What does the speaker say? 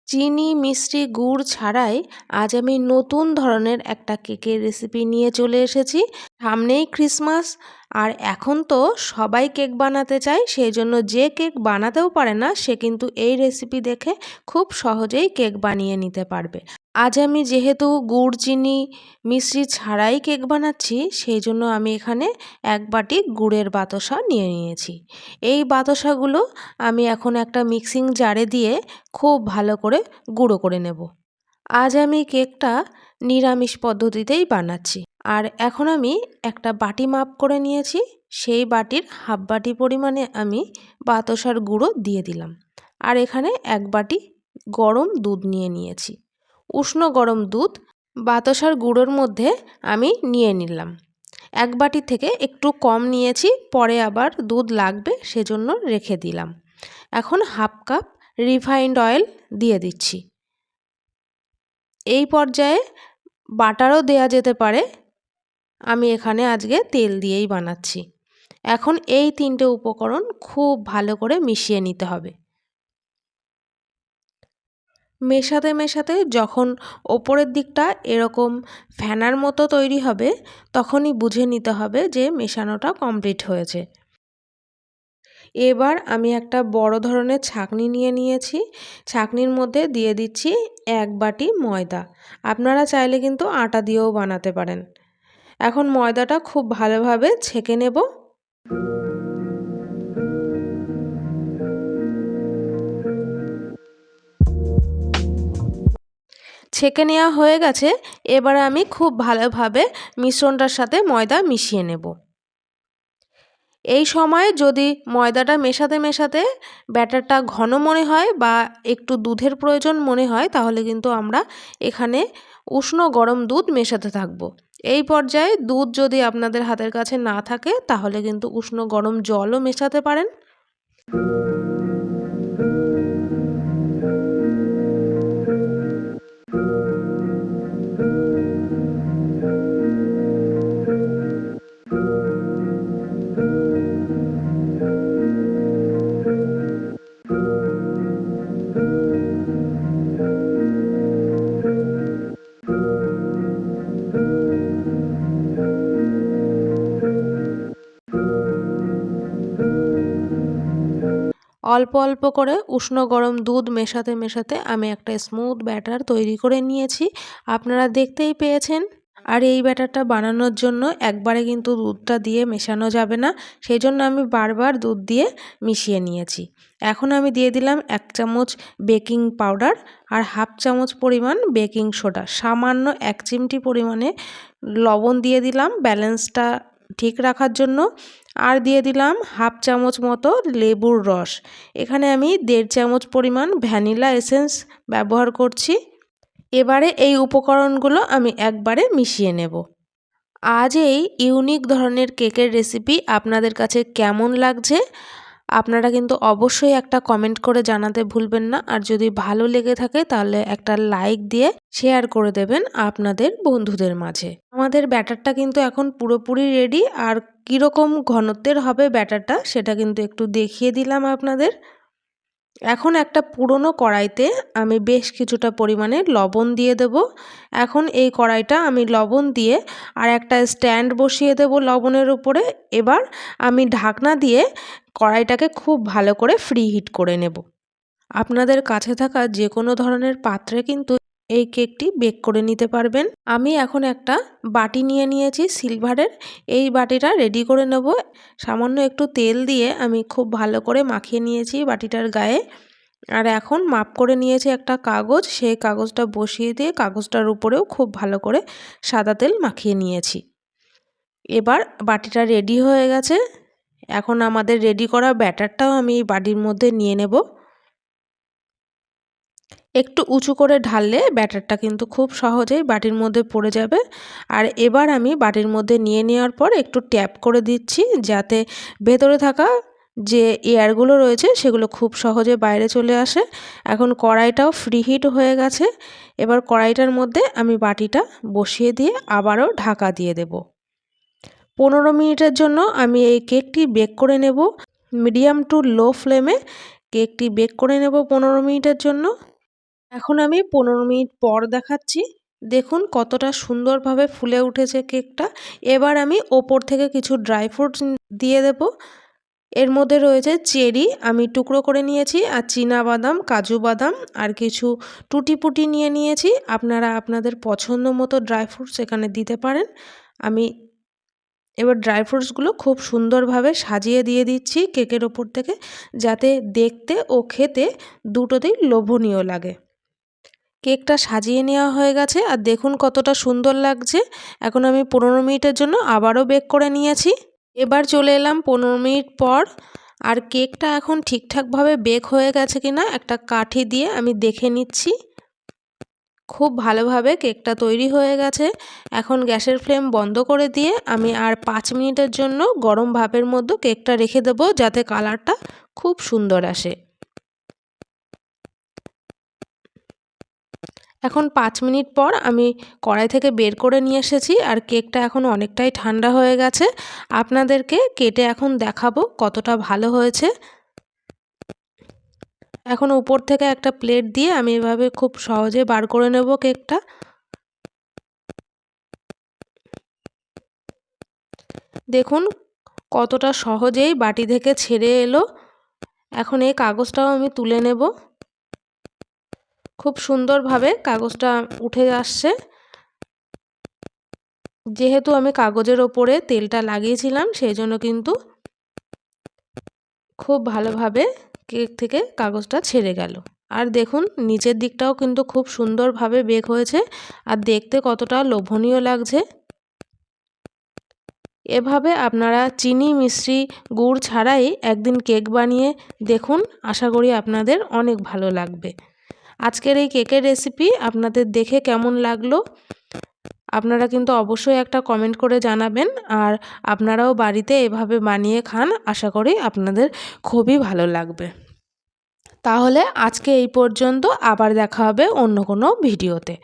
চিনি মিষ্টি গুড় ছাড়াই আজ আমি নতুন ধরনের একটা কেকের রেসিপি নিয়ে চলে এসেছি। সামনেই ক্রিসমাস, আর এখন তো সবাই কেক বানাতে চায়, সেই জন্য যে কেক বানাতেও পারে না সে কিন্তু এই রেসিপি দেখে খুব সহজেই কেক বানিয়ে নিতে পারবে। আজ আমি যেহেতু গুড় চিনি মিষ্টি ছাড়াই কেক বানাচ্ছি, সেই জন্য আমি এখানে এক বাটি গুড়ের বাতাসা নিয়ে নিয়েছি। এই বাতাসাগুলো আমি এখন একটা মিক্সিং জারে দিয়ে খুব ভালো করে গুঁড়ো করে নেব। আজ আমি কেকটা নিরামিষ পদ্ধতিতেই বানাচ্ছি। আর এখন আমি একটা বাটি মাপ করে নিয়েছি, সেই বাটির হাফ বাটি পরিমাণে আমি বাতাসার গুঁড়ো দিয়ে দিলাম। আর এখানে এক বাটি গরম দুধ নিয়ে নিয়েছি। উষ্ণ গরম দুধ বাতাসার গুঁড়োর মধ্যে আমি নিয়ে নিলাম। এক বাটি থেকে একটু কম নিয়েছি, পরে আবার দুধ লাগবে সেজন্য রেখে দিলাম। এখন হাফ কাপ রিফাইন্ড অয়েল দিয়ে দিচ্ছি। এই পর্যায়ে বাটারও দেয়া যেতে পারে, আমি এখানে আজকে তেল দিয়েই বানাচ্ছি। এখন এই তিনটে উপকরণ খুব ভালো করে মিশিয়ে নিতে হবে। মেশাতে মেশাতে যখন ওপরের দিকটা এরকম ফেনার মতো তৈরি হবে, তখনই বুঝে নিতে হবে যে মেশানোটা কমপ্লিট হয়েছে। এবার আমি একটা বড় ধরনের ছাঁকনি নিয়ে নিয়েছি। ছাঁকনির মধ্যে দিয়ে দিচ্ছি এক বাটি ময়দা। আপনারা চাইলে কিন্তু আটা দিয়েও বানাতে পারেন। এখন ময়দাটা খুব ভালোভাবে ছেঁকে নেব। ছেঁকে নেওয়া হয়ে গেছে। এবারে আমি খুব ভালোভাবে মিশ্রণটার সাথে ময়দা মিশিয়ে নেব। এই সময় যদি ময়দাটা মেশাতে মেশাতে ব্যাটারটা ঘন মনে হয় বা একটু দুধের প্রয়োজন মনে হয়, তাহলে কিন্তু আমরা এখানে উষ্ণ গরম দুধ মেশাতে থাকবো। এই পর্যায়ে দুধ যদি আপনাদের হাতের কাছে না থাকে, তাহলে কিন্তু উষ্ণ গরম জলও মেশাতে পারেন। অল্প অল্প করে উষ্ণ গরম দুধ মেশাতে মেশাতে আমি একটা স্মুথ ব্যাটার তৈরি করে নিয়েছি। আপনারা দেখতেই পেয়েছেন। আর এই ব্যাটারটা বানানোর জন্য একবারে কিন্তু দুধটা দিয়ে মেশানো যাবে না, সেই জন্য আমি বারবার দুধ দিয়ে মিশিয়ে নিয়েছি। এখন আমি দিয়ে দিলাম 1 চামচ বেকিং পাউডার আর হাফ চামচ পরিমাণ বেকিং সোডা, সামান্য 1 চিমটি পরিমাণে লবণ দিয়ে দিলাম ব্যালেন্সটা ঠিক রাখার জন্য। আর দিয়ে দিলাম হাফ চামচ মতো লেবুর রস। এখানে আমি 1.5 চামচ পরিমাণ ভ্যানিলা এসেন্স ব্যবহার করছি। এবারে এই উপকরণগুলো আমি একবারে মিশিয়ে নেব। আজ এই ইউনিক ধরনের কেকের রেসিপি আপনাদের কাছে কেমন লাগছে, আপনারা কিন্তু অবশ্যই একটা কমেন্ট করে জানাতে ভুলবেন না। আর যদি ভালো লেগে থাকে তাহলে একটা লাইক দিয়ে শেয়ার করে দেবেন আপনাদের বন্ধুদের মাঝে। আমাদের ব্যাটারটা কিন্তু এখন পুরোপুরি রেডি। আর কীরকম ঘনত্বের হবে ব্যাটারটা সেটা কিন্তু একটু দেখিয়ে দিলাম আপনাদের। এখন একটা পুরনো কড়াইতে আমি বেশ কিছুটা পরিমাণে লবণ দিয়ে দেব। এখন এই কড়াইটা আমি লবণ দিয়ে আর একটা স্ট্যান্ড বসিয়ে দেব লবণের উপরে। এবার আমি ঢাকনা দিয়ে কড়াইটাকে খুব ভালো করে ফ্রি হিট করে নেব। আপনাদের কাছে থাকা যে কোনো ধরনের পাত্রে কিন্তু এই কেকটি বেক করে নিতে পারবেন। আমি এখন একটা বাটি নিয়ে নিয়েছি সিলভারের। এই বাটিটা রেডি করে নেব। সামান্য একটু তেল দিয়ে আমি খুব ভালো করে মাখিয়ে নিয়েছি বাটিটার গায়ে। আর এখন মাপ করে নিয়েছি একটা কাগজ, সেই কাগজটা বসিয়ে দিয়ে কাগজটার উপরেও খুব ভালো করে সাদা তেল মাখিয়ে নিয়েছি। এবার বাটিটা রেডি হয়ে গেছে। এখন আমাদের রেডি করা ব্যাটারটাও আমি এই বাটির মধ্যে নিয়ে নেব। একটু উঁচু করে ঢাললে ব্যাটারটা কিন্তু খুব সহজেই বাটির মধ্যে পড়ে যাবে। আর এবার আমি বাটির মধ্যে নিয়ে নেওয়ার পর একটু ট্যাপ করে দিচ্ছি, যাতে ভেতরে থাকা যে এয়ারগুলো রয়েছে সেগুলো খুব সহজে বাইরে চলে আসে। এখন কড়াইটাও ফ্রি হিট হয়ে গেছে। এবার কড়াইটার মধ্যে আমি বাটিটা বসিয়ে দিয়ে আবারও ঢাকা দিয়ে দেব। 15 মিনিটের জন্য আমি এই কেকটি বেক করে নেব। মিডিয়াম টু লো ফ্লেমে কেকটি বেক করে নেব 15 মিনিটের জন্য। এখন আমি 15 মিনিট পর দেখাচ্ছি। দেখুন কতটা সুন্দরভাবে ফুলে উঠেছে কেকটা। এবার আমি ওপর থেকে কিছু ড্রাই ফ্রুটস দিয়ে দেব। এর মধ্যে রয়েছে চেরি আমি টুকরো করে নিয়েছি, আর চীনা বাদাম, কাজু বাদাম আর কিছু টুটি ফুটি নিয়ে নিয়েছি। আপনারা আপনাদের পছন্দ মতো ড্রাই ফ্রুটস এখানে দিতে পারেন। আমি এবার ড্রাই ফ্রুটসগুলো খুব সুন্দরভাবে সাজিয়ে দিয়ে দিচ্ছি কেকের ওপর থেকে, যাতে দেখতে ও খেতে দুটোতেই লোভনীয় লাগে। কেকটা সাজিয়ে নেওয়া হয়ে গেছে, আর দেখুন কতটা সুন্দর লাগছে। এখন আমি 15 মিনিটের জন্য আবারও বেক করে নিয়েছি। এবার চলে এলাম 15 মিনিট পর, আর কেকটা এখন ঠিকঠাকভাবে বেক হয়ে গেছে কিনা একটা কাঠি দিয়ে আমি দেখে নিচ্ছি। খুব ভালোভাবে কেকটা তৈরি হয়ে গেছে। এখন গ্যাসের ফ্লেম বন্ধ করে দিয়ে আমি আর 5 মিনিটের জন্য গরম ভাপের মধ্যে কেকটা রেখে দেবো, যাতে কালারটা খুব সুন্দর আসে। এখন 5 মিনিট পর আমি কড়াই থেকে বের করে নিয়ে এসেছি, আর কেকটা এখন অনেকটাই ঠান্ডা হয়ে গেছে। আপনাদেরকে কেটে এখন দেখাবো কতটা ভালো হয়েছে। এখন উপর থেকে একটা প্লেট দিয়ে আমি এভাবে খুব সহজে বার করে নেব কেকটা। দেখুন কতটা সহজেই বাটি থেকে ছেড়ে এলো। এখন এই কাগজটাও আমি তুলে নেব। খুব সুন্দরভাবে কাগজটা উঠে আসছে। যেহেতু আমি কাগজের ওপরে তেলটা লাগিয়েছিলাম, সেই জন্য কিন্তু খুব ভালোভাবে কেক থেকে কাগজটা ছেড়ে গেল। আর দেখুন নিচের দিকটাও কিন্তু খুব সুন্দরভাবে বেক হয়েছে, আর দেখতে কতটা লোভনীয় লাগছে। এভাবে আপনারা চিনি, মিশ্রি, গুড় ছাড়াই একদিন কেক বানিয়ে দেখুন, আশা করি আপনাদের অনেক ভালো লাগবে। আজকের এই কেকের রেসিপি আপনাদের দেখে কেমন লাগলো আপনারা কিন্তু অবশ্যই একটা কমেন্ট করে জানাবেন, আর আপনারাও বাড়িতে এভাবে বানিয়ে খান, আশা করি আপনাদের খুবই ভালো লাগবে। তাহলে আজকে এই পর্যন্ত, আবার দেখা হবে অন্য কোনো ভিডিওতে।